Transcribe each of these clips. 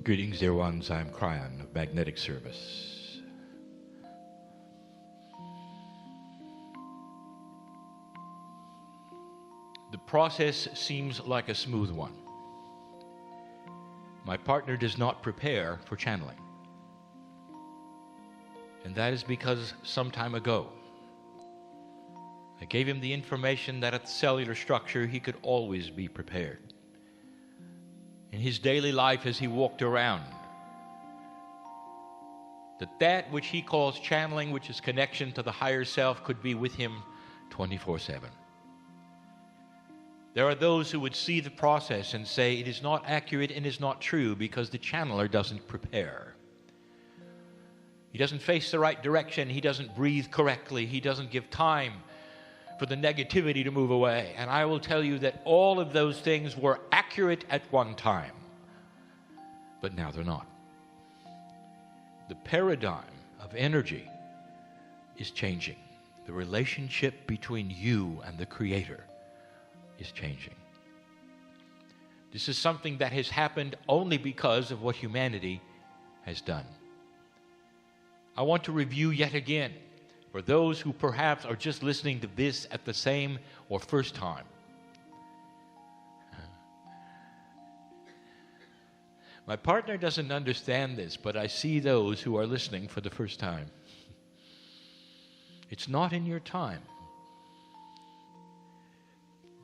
Greetings, dear ones. I'm Kryon of Magnetic Service. The process seems like a smooth one. My partner does not prepare for channeling. And that is because some time ago, I gave him the information that at the cellular structure he could always be prepared. In his daily life as he walked around, that which he calls channeling, which is connection to the higher self, could be with him 24/7. There are those who would see the process and say it is not accurate and is not true because the channeler doesn't prepare. He doesn't face the right direction. He doesn't breathe correctly. He doesn't give time for the negativity to move away. And I will tell you that all of those things were accurate at one time, but now they're not. The paradigm of energy is changing. The relationship between you and the Creator is changing. This is something that has happened only because of what humanity has done. I want to review yet again for those who perhaps are just listening to this at the same or first time. My partner doesn't understand this, but I see those who are listening for the first time. It's not in your time.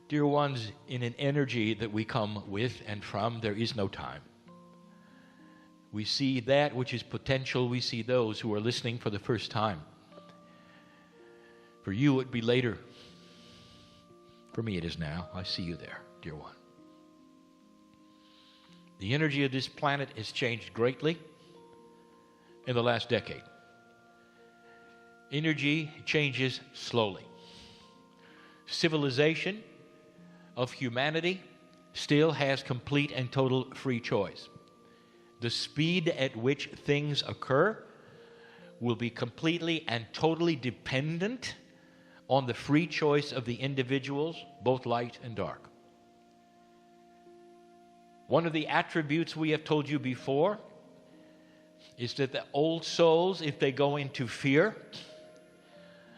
Dear ones, in an energy that we come with and from, there is no time. We see that which is potential. We see those who are listening for the first time. For you, it would be later. For me, it is now. I see you there, dear one. The energy of this planet has changed greatly in the last decade. Energy changes slowly. Civilization of humanity still has complete and total free choice. The speed at which things occur will be completely and totally dependent on the free choice of the individuals, both light and dark. One of the attributes we have told you before is that the old souls, if they go into fear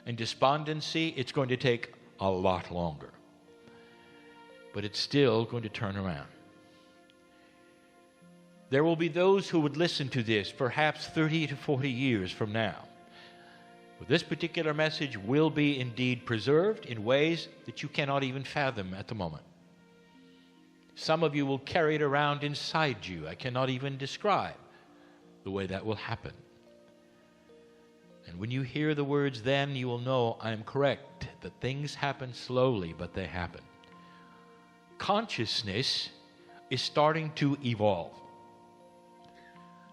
and despondency, it's going to take a lot longer. But it's still going to turn around. There will be those who would listen to this perhaps 30 to 40 years from now. But this particular message will be indeed preserved in ways that you cannot even fathom at the moment. Some of you will carry it around inside you. I cannot even describe the way that will happen. And when you hear the words, then you will know I am correct, that things happen slowly, but they happen. Consciousness is starting to evolve.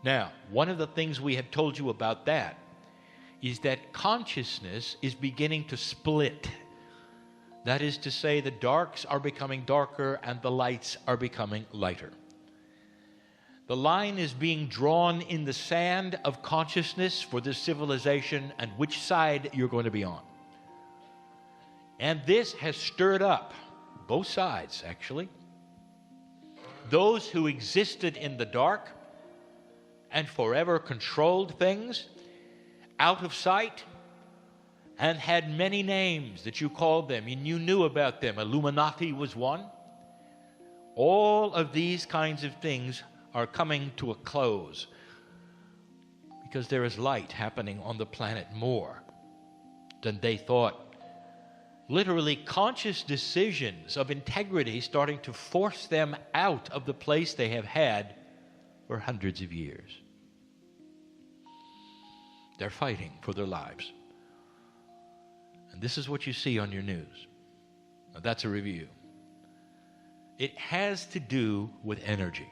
Now, one of the things we have told you about that is that consciousness is beginning to split. That is to say, the darks are becoming darker and the lights are becoming lighter. The line is being drawn in the sand of consciousness for this civilization and which side you're going to be on. And this has stirred up both sides, actually. Those who existed in the dark and forever controlled things out of sight and had many names that you called them and you knew about them. Illuminati was one. All of these kinds of things are coming to a close because there is light happening on the planet more than they thought. Literally conscious decisions of integrity starting to force them out of the place they have had for hundreds of years. They're fighting for their lives. And this is what you see on your news. Now, that's a review. It has to do with energy.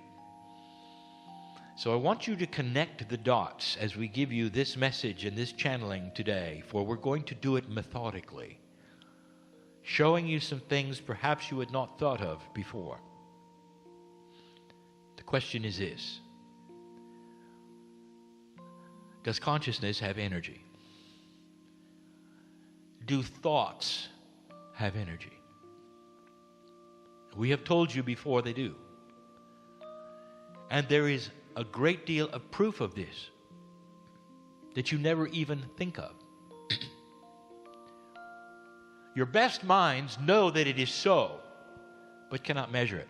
So I want you to connect the dots as we give you this message and this channeling today, for we're going to do it methodically, showing you some things perhaps you had not thought of before. The question is this: does consciousness have energy? Do thoughts have energy? We have told you before they do. And there is a great deal of proof of this that you never even think of. Your best minds know that it is so, but cannot measure it.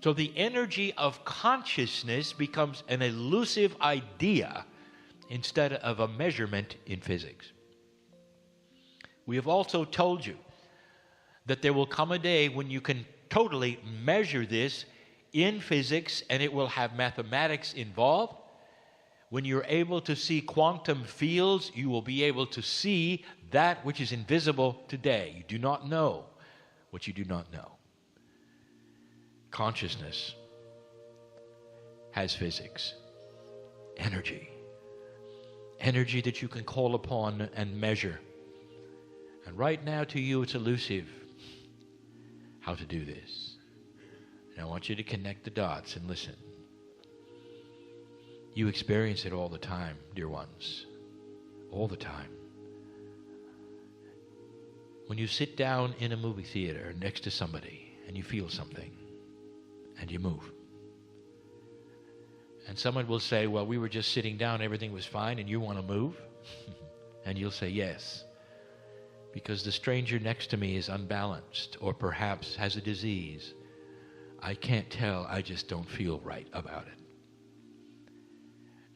So the energy of consciousness becomes an elusive idea instead of a measurement in physics. We have also told you that there will come a day when you can totally measure this in physics, and it will have mathematics involved. When you're able to see quantum fields, you will be able to see that which is invisible today. You do not know what you do not know. Consciousness has physics, energy that you can call upon and measure. And right now to you it's elusive how to do this. And I want you to connect the dots and listen. You experience it all the time, dear ones, all the time. When you sit down in a movie theater next to somebody and you feel something, and you move. And someone will say, well, we were just sitting down, everything was fine, and you want to move? And you'll say, yes, because the stranger next to me is unbalanced, or perhaps has a disease. I can't tell, I just don't feel right about it.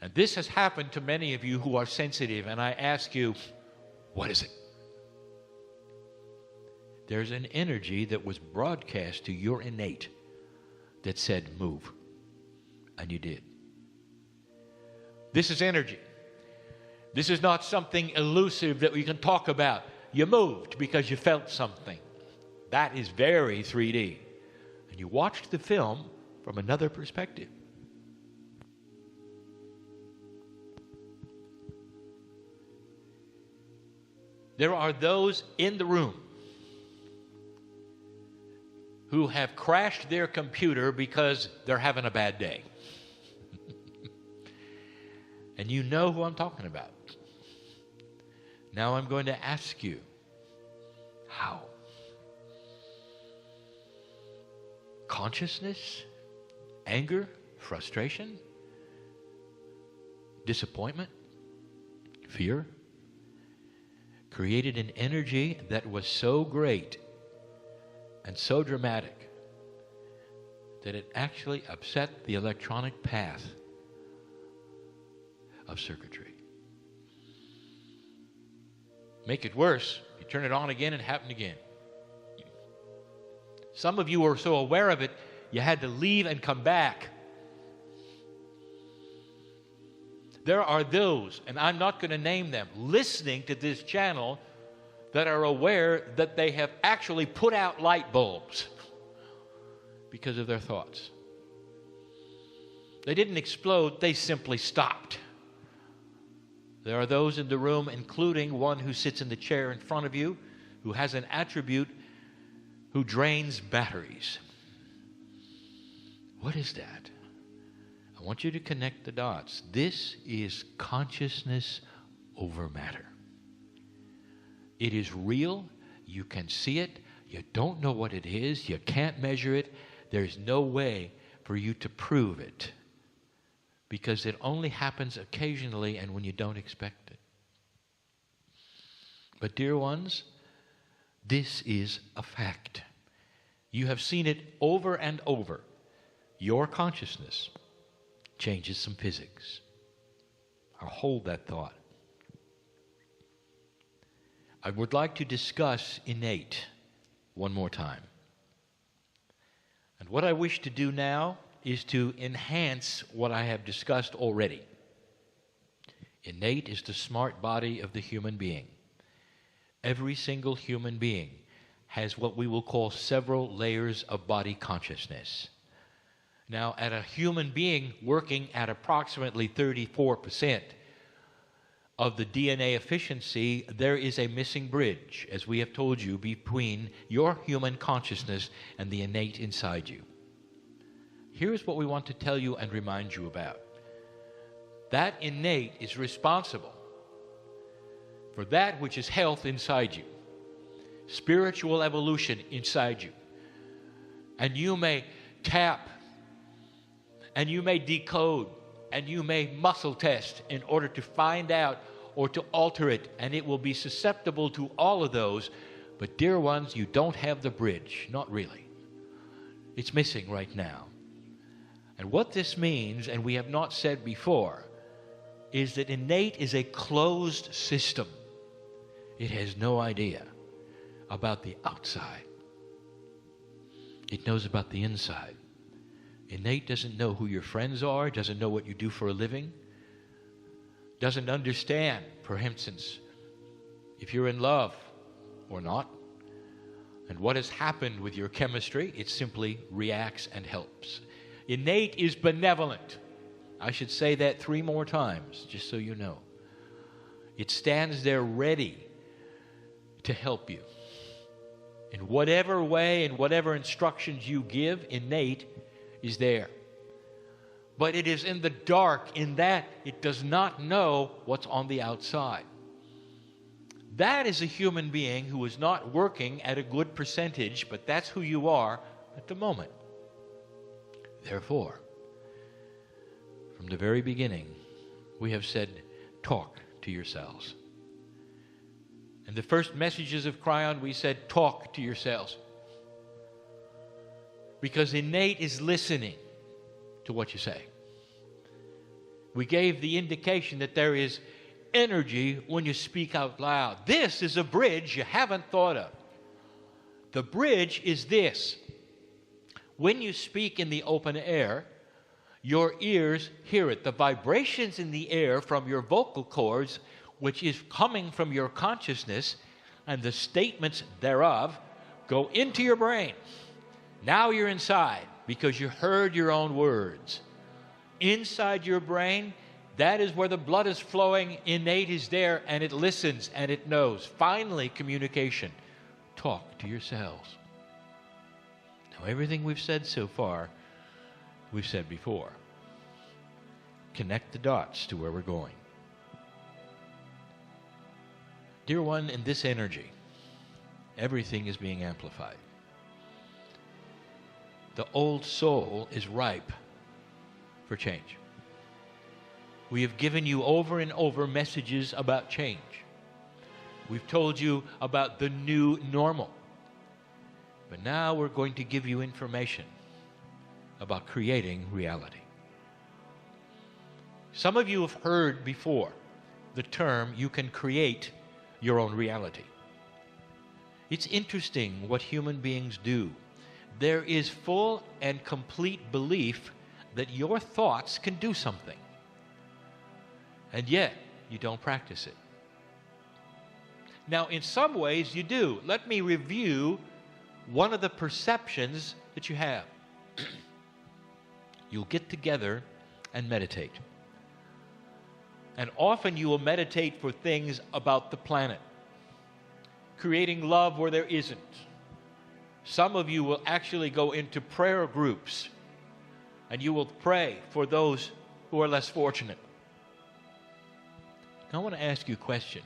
And this has happened to many of you who are sensitive, and I ask you, what is it? There's an energy that was broadcast to your innate that said, move. And you did. This is energy. This is not something elusive that we can talk about. You moved because you felt something. That is very 3D. And you watched the film from another perspective. There are those in the room who have crashed their computer because they're having a bad day. And you know who I'm talking about. Now I'm going to ask you, how? Consciousness, anger, frustration, disappointment, fear, created an energy that was so great and so dramatic that it actually upset the electronic path of circuitry. Make it worse, you turn it on again, it happened again. Some of you were so aware of it, you had to leave and come back. There are those, and I'm not going to name them, listening to this channel that are aware that they have actually put out light bulbs because of their thoughts. They didn't explode, they simply stopped. There are those in the room, including one who sits in the chair in front of you, who has an attribute who drains batteries. What is that? I want you to connect the dots. This is consciousness over matter. It is real. You can see it. You don't know what it is. You can't measure it. There's no way for you to prove it, because it only happens occasionally and when you don't expect it. But dear ones, this is a fact. You have seen it over and over. Your consciousness changes some physics. I'll hold that thought. I would like to discuss innate one more time. And what I wish to do now is to enhance what I have discussed already. Innate is the smart body of the human being. Every single human being has what we will call several layers of body consciousness. Now, at a human being working at approximately 34% of the DNA efficiency, there is a missing bridge, as we have told you, between your human consciousness and the innate inside you. Here's what we want to tell you and remind you about. That innate is responsible for that which is health inside you, spiritual evolution inside you. And you may tap and you may decode, and you may muscle test in order to find out or to alter it, and it will be susceptible to all of those. But dear ones, you don't have the bridge. Not really. It's missing right now. And what this means, and we have not said before, is that innate is a closed system. It has no idea about the outside. It knows about the inside. Innate doesn't know who your friends are, doesn't know what you do for a living, doesn't understand, for instance, if you're in love or not, and what has happened with your chemistry. It simply reacts and helps. Innate is benevolent. I should say that 3 more times, just so you know. It stands there ready to help you. In whatever way and whatever instructions you give, innate is there. But it is in the dark in that it does not know what's on the outside. That is a human being who is not working at a good percentage, but that's who you are at the moment. Therefore, from the very beginning, we have said, talk to yourselves. In the first messages of Kryon, we said, talk to yourselves. Because innate is listening to what you say. We gave the indication that there is energy when you speak out loud. This is a bridge you haven't thought of. The bridge is this. When you speak in the open air, your ears hear it. The vibrations in the air from your vocal cords, which is coming from your consciousness, and the statements thereof go into your brain. Now you're inside because you heard your own words. Inside your brain, that is where the blood is flowing. Innate is there, and it listens and it knows. Finally, communication. Talk to yourselves. Now, everything we've said so far, we've said before. Connect the dots to where we're going. Dear one, in this energy, everything is being amplified. The old soul is ripe for change. We have given you over and over messages about change. We've told you about the new normal. But now we're going to give you information about creating reality. Some of you have heard before the term, you can create your own reality. It's interesting what human beings do. There is full and complete belief that your thoughts can do something. And yet, you don't practice it. Now, in some ways, you do. Let me review one of the perceptions that you have. You'll get together and meditate. And often you will meditate for things about the planet. Creating love where there isn't. Some of you will actually go into prayer groups and you will pray for those who are less fortunate. Now I want to ask you a question.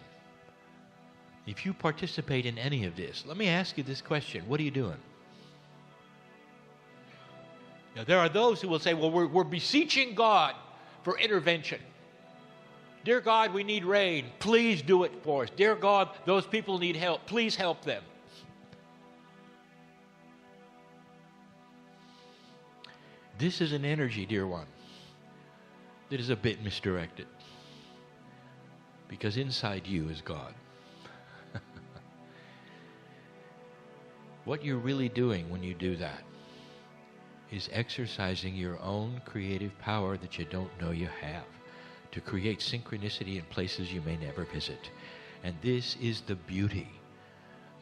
If you participate in any of this, let me ask you this question. What are you doing? Now, there are those who will say, well, we're beseeching God for intervention. Dear God, we need rain. Please do it for us. Dear God, those people need help. Please help them. This is an energy, dear one, that is a bit misdirected. Because inside you is God. What you're really doing when you do that is exercising your own creative power that you don't know you have to create synchronicity in places you may never visit. And this is the beauty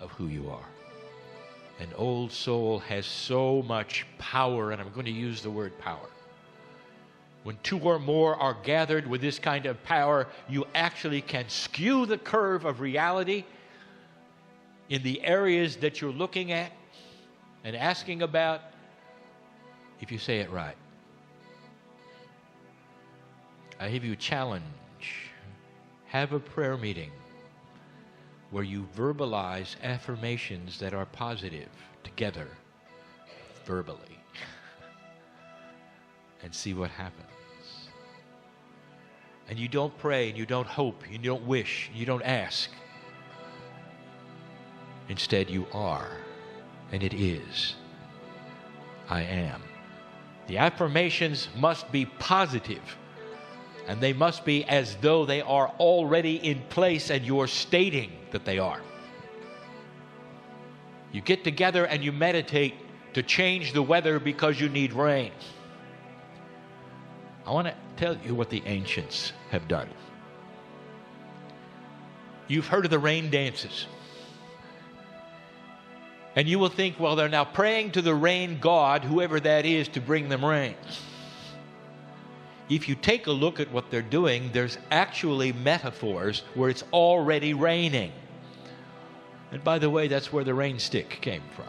of who you are. An old soul has so much power, and I'm going to use the word power. When 2 or more are gathered with this kind of power, you actually can skew the curve of reality in the areas that you're looking at and asking about, if you say it right. I have you a challenge. Have a prayer meeting where you verbalize affirmations that are positive together, verbally. and see what happens. And you don't pray, and you don't hope, and you don't wish, and you don't ask. Instead, you are, and it is. I am. The affirmations must be positive, and they must be as though they are already in place and you're stating that they are. You get together and you meditate to change the weather because you need rain. I want to tell you what the ancients have done. You've heard of the rain dances. And you will think, well, they're now praying to the rain god, whoever that is, to bring them rain. If you take a look at what they're doing, there's actually metaphors where it's already raining. And by the way, that's where the rain stick came from.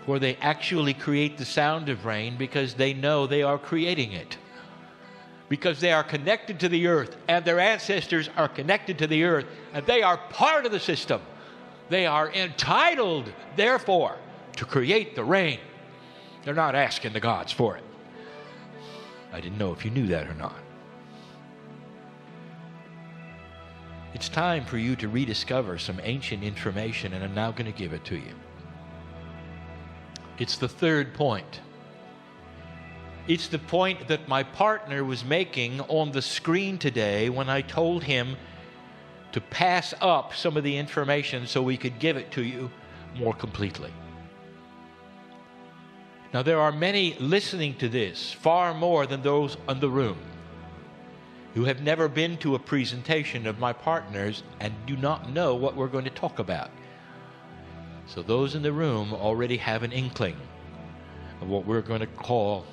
Where they actually create the sound of rain because they know they are creating it. Because they are connected to the earth, and their ancestors are connected to the earth, and they are part of the system. They are entitled, therefore, to create the rain. They're not asking the gods for it. I didn't know if you knew that or not. It's time for you to rediscover some ancient information, and I'm now going to give it to you. It's the third point. It's the point that my partner was making on the screen today when I told him to pass up some of the information so we could give it to you more completely. Now, there are many listening to this, far more than those in the room, who have never been to a presentation of my partners and do not know what we're going to talk about. So those in the room already have an inkling of what we're going to call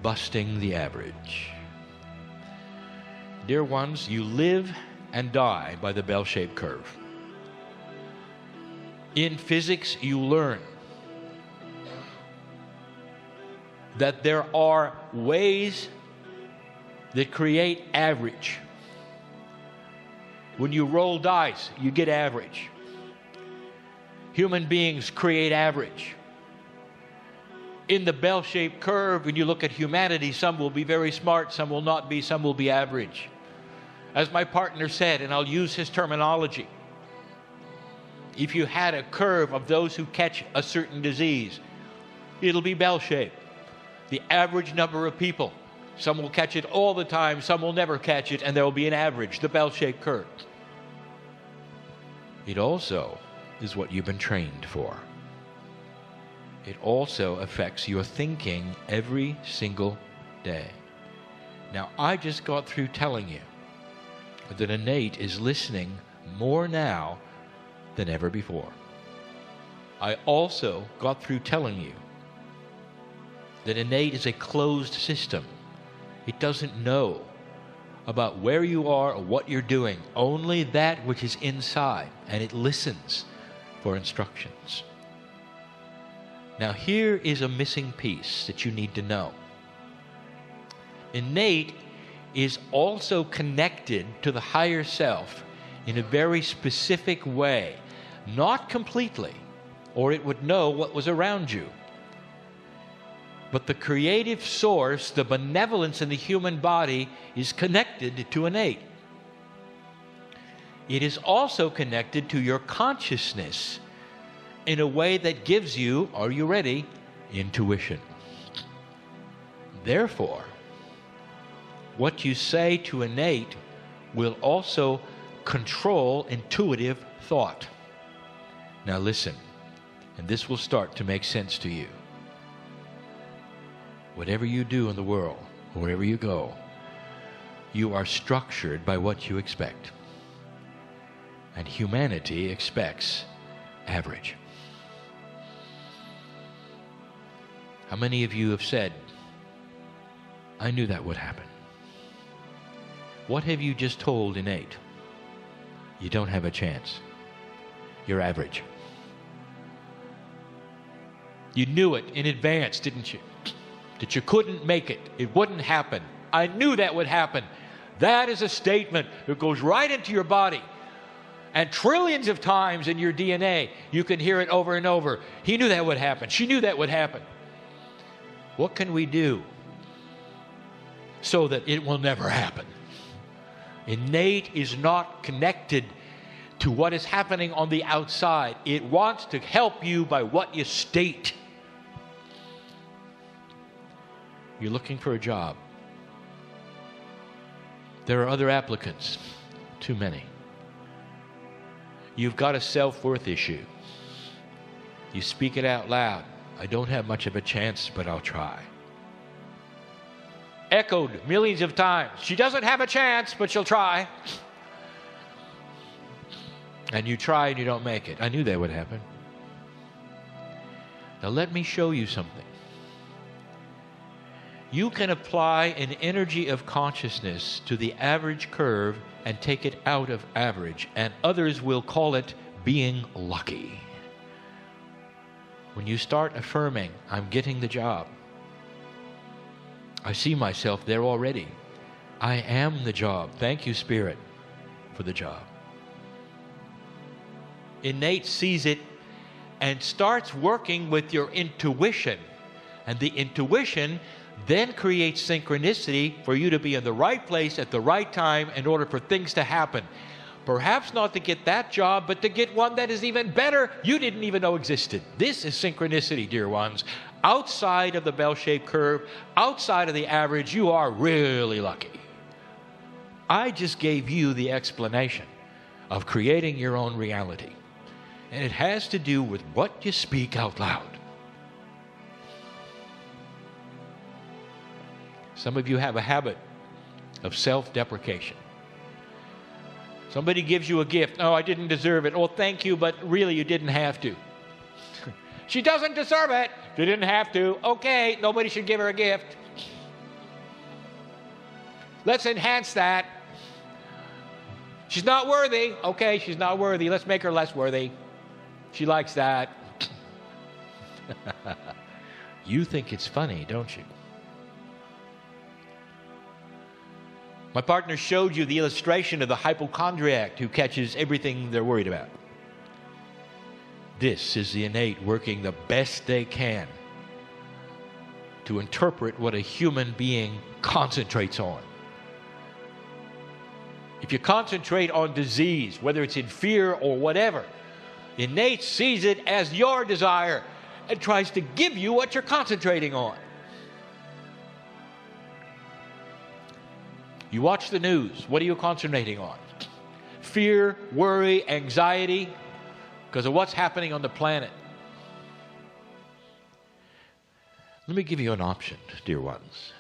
busting the average. Dear ones, you live and die by the bell-shaped curve. In physics, you learn that there are ways that create average. When you roll dice, you get average. Human beings create average. In the bell-shaped curve, when you look at humanity, some will be very smart, some will not be, some will be average. As my partner said, and I'll use his terminology, if you had a curve of those who catch a certain disease, it'll be bell-shaped. The average number of people, some will catch it all the time, some will never catch it, and there will be an average, the bell-shaped curve. It also is what you've been trained for. It also affects your thinking every single day. Now, I just got through telling you that innate is listening more now than ever before. I also got through telling you that innate is a closed system. It doesn't know about where you are or what you're doing, only that which is inside, and it listens for instructions. Now, here is a missing piece that you need to know. Innate is also connected to the higher self in a very specific way, not completely, or it would know what was around you. But the creative source, the benevolence in the human body, is connected to innate. It is also connected to your consciousness in a way that gives you, are you ready, intuition. Therefore, what you say to innate will also control intuitive thought. Now listen, and this will start to make sense to you. Whatever you do in the world, wherever you go, you are structured by what you expect. And humanity expects average. How many of you have said, I knew that would happen? What have you just told innate? You don't have a chance. You're average. You knew it in advance, didn't you? That you couldn't make it. It wouldn't happen. I knew that would happen. That is a statement that goes right into your body. And trillions of times in your DNA, you can hear it over and over. He knew that would happen. She knew that would happen. What can we do so that it will never happen? Innate is not connected to what is happening on the outside. It wants to help you by what you state. You're looking for a job. There are other applicants. Too many. You've got a self-worth issue. You speak it out loud. I don't have much of a chance, but I'll try. Echoed millions of times. She doesn't have a chance, but she'll try. And you try and you don't make it. I knew that would happen. Now let me show you something. You can apply an energy of consciousness to the average curve and take it out of average, and others will call it being lucky. When you start affirming, I'm getting the job. I see myself there already. I am the job. Thank you, Spirit, for the job. Innate sees it and starts working with your intuition. And the intuition then creates synchronicity for you to be in the right place at the right time in order for things to happen. Perhaps not to get that job, but to get one that is even better you didn't even know existed. This is synchronicity, dear ones. Outside of the bell-shaped curve, outside of the average, you are really lucky. I just gave you the explanation of creating your own reality. And it has to do with what you speak out loud. Some of you have a habit of self-deprecation. Somebody gives you a gift. Oh, I didn't deserve it. Oh, thank you, but really you didn't have to. She doesn't deserve it. She didn't have to. Okay, nobody should give her a gift. Let's enhance that. She's not worthy. Okay, she's not worthy. Let's make her less worthy. She likes that. You think it's funny, don't you? My partner showed you the illustration of the hypochondriac who catches everything they're worried about. This is the innate working the best they can to interpret what a human being concentrates on. If you concentrate on disease, whether it's in fear or whatever, innate sees it as your desire and tries to give you what you're concentrating on. You watch the news. What are you concentrating on? Fear, worry, anxiety, because of what's happening on the planet. Let me give you an option, dear ones.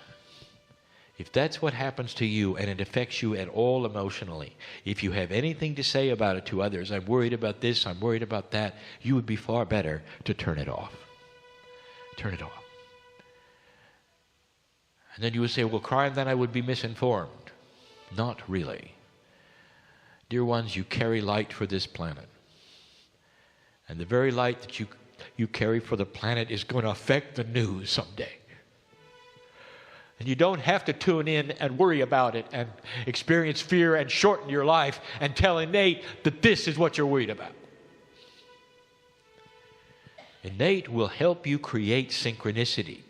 If that's what happens to you and it affects you at all emotionally, if you have anything to say about it to others, I'm worried about this, I'm worried about that, you would be far better to turn it off. Turn it off. And then you would say, well, Kryon, then I would be misinformed. Not really. Dear ones, you carry light for this planet. And the very light that you carry for the planet is going to affect the news someday. And you don't have to tune in and worry about it and experience fear and shorten your life and tell innate that this is what you're worried about. Innate will help you create synchronicity.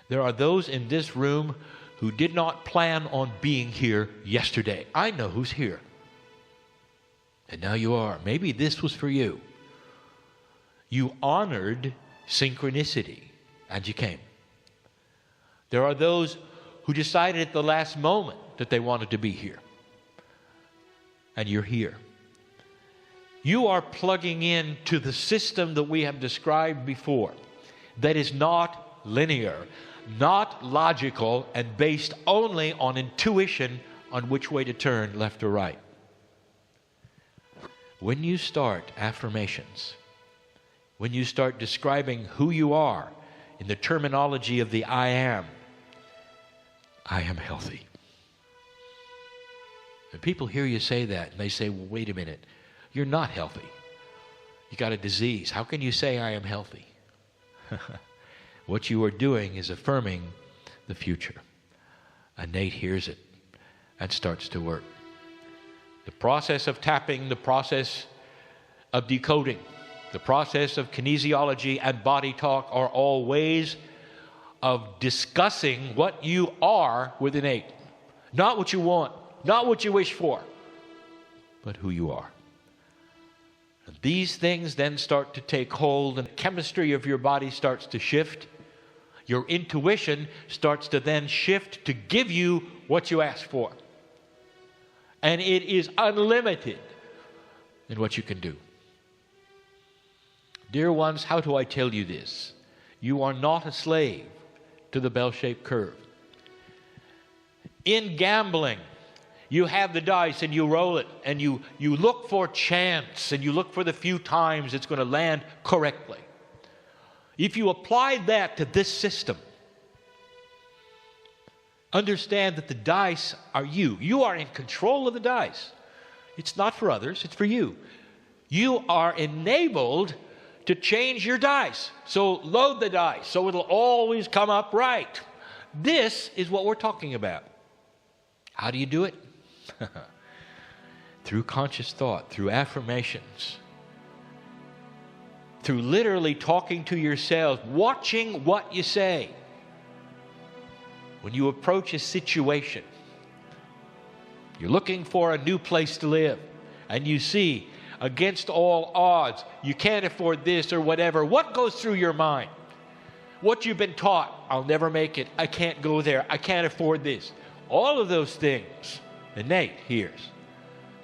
There are those in this room who did not plan on being here yesterday. I know who's here. And now you are. Maybe this was for you. You honored synchronicity and you came. There are those who decided at the last moment that they wanted to be here. And you're here. You are plugging in to the system that we have described before that is not linear, not logical, and based only on intuition on which way to turn, left or right. When you start affirmations, when you start describing who you are in the terminology of the I am healthy. And people hear you say that and they say, well, wait a minute, you're not healthy. You got a disease. How can you say I am healthy? What you are doing is affirming the future. Innate hears it and starts to work. The process of tapping, the process of decoding, the process of kinesiology and body talk are all ways of discussing what you are with innate. Not what you want, not what you wish for, but who you are. And these things then start to take hold, and the chemistry of your body starts to shift. Your intuition starts to then shift to give you what you ask for. And it is unlimited in what you can do. Dear ones, how do I tell you this? You are not a slave to the bell-shaped curve. In gambling, you have the dice and you roll it, and you look for chance, and you look for the few times it's going to land correctly. If you apply that to this system, understand that the dice are you. You are in control of the dice. It's not for others, it's for you. You are enabled to change your dice. So load the dice so it'll always come up right. This is what we're talking about. How do you do it? Through conscious thought, through affirmations, through literally talking to yourselves, watching what you say. When you approach a situation, you're looking for a new place to live, and you see, against all odds, you can't afford this or whatever. What goes through your mind? What you've been taught? I'll never make it. I can't go there. I can't afford this. All of those things, innate hears.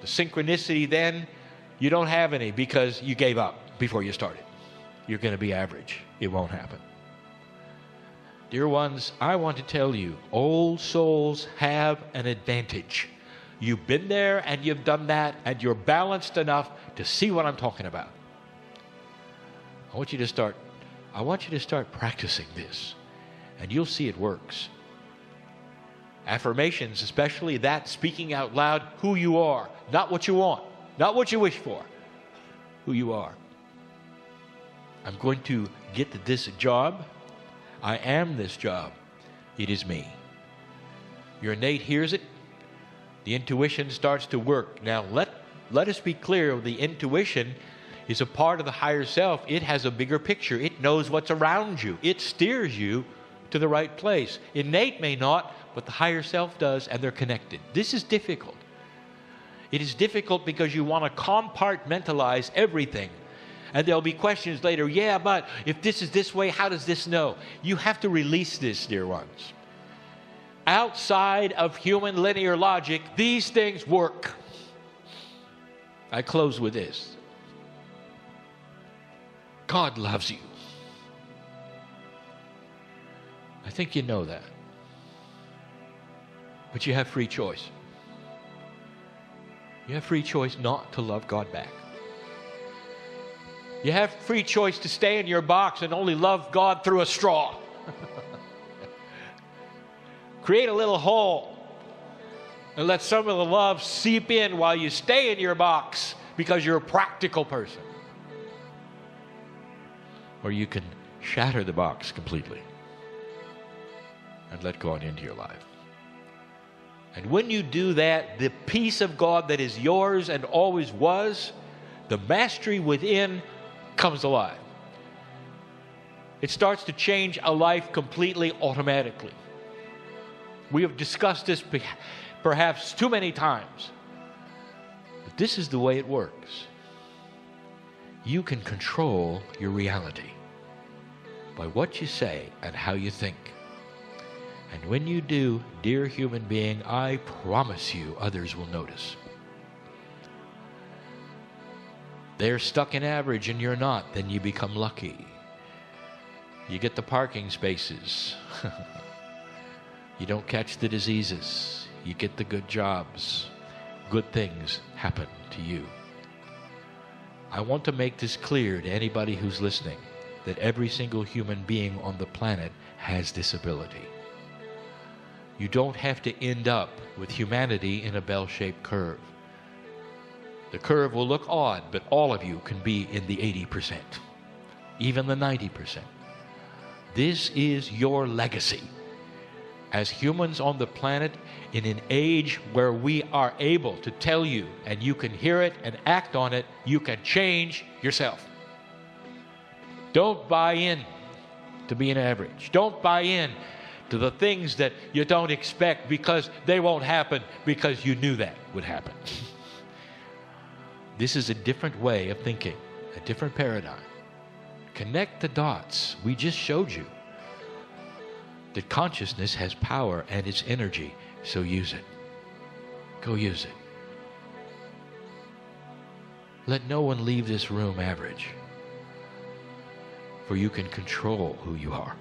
The synchronicity then, you don't have any because you gave up before you started. You're going to be average. It won't happen. Dear ones, I want to tell you, old souls have an advantage. You've been there and you've done that, and you're balanced enough to see what I'm talking about. I want you to start practicing this, and you'll see it works. Affirmations, especially that, speaking out loud who you are, not what you want, not what you wish for, who you are. I'm going to get this job. I am this job. It is me. Your innate hears it. The intuition starts to work. Now, let us be clear. The intuition is a part of the higher self. It has a bigger picture. It knows what's around you. It steers you to the right place. Innate may not, but the higher self does, and they're connected. This is difficult. It is difficult because you want to compartmentalize everything. And there'll be questions later, yeah, but if this is this way, how does this know? You have to release this, dear ones. Outside of human linear logic, these things work. I close with this. God loves you. I think you know that. But you have free choice. You have free choice not to love God back. You have free choice to stay in your box and only love God through a straw. Create a little hole and let some of the love seep in while you stay in your box because you're a practical person. Or you can shatter the box completely and let God into your life. And when you do that, the peace of God that is yours and always was, the mastery within comes alive. It starts to change a life completely automatically. We have discussed this perhaps too many times. But this is the way it works. You can control your reality by what you say and how you think. And when you do, dear human being, I promise you others will notice. They're stuck in average and you're not, then you become lucky. You get the parking spaces. You don't catch the diseases. You get the good jobs. Good things happen to you. I want to make this clear to anybody who's listening, that every single human being on the planet has this ability. You don't have to end up with humanity in a bell-shaped curve. The curve will look odd, but all of you can be in the 80%, even the 90%. This is your legacy. As humans on the planet, in an age where we are able to tell you, and you can hear it and act on it, you can change yourself. Don't buy in to being average. Don't buy in to the things that you don't expect because they won't happen because you knew that would happen. This is a different way of thinking, a different paradigm. Connect the dots. We just showed you that consciousness has power and it's energy, so use it. Go use it. Let no one leave this room average, for you can control who you are.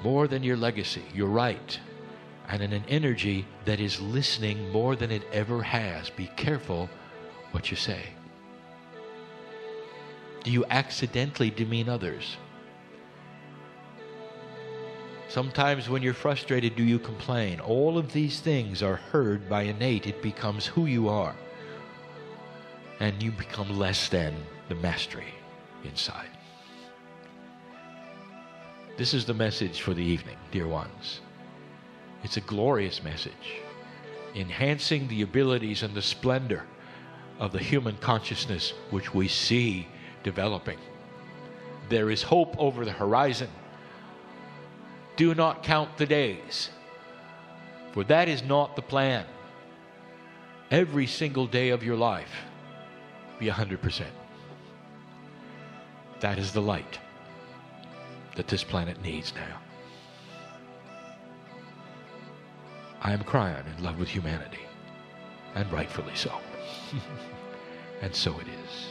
More than your legacy, you're right, and in an energy that is listening more than it ever has. Be careful what you say. Do you accidentally demean others? Sometimes when you're frustrated, do you complain? All of these things are heard by innate. It becomes who you are. And you become less than the mastery inside. This is the message for the evening, dear ones. It's a glorious message, enhancing the abilities and the splendor of the human consciousness which we see developing. There is hope over the horizon. Do not count the days, for that is not the plan. Every single day of your life, be 100%. That is the light that this planet needs now. I am Kryon, in love with humanity, and rightfully so. And so it is.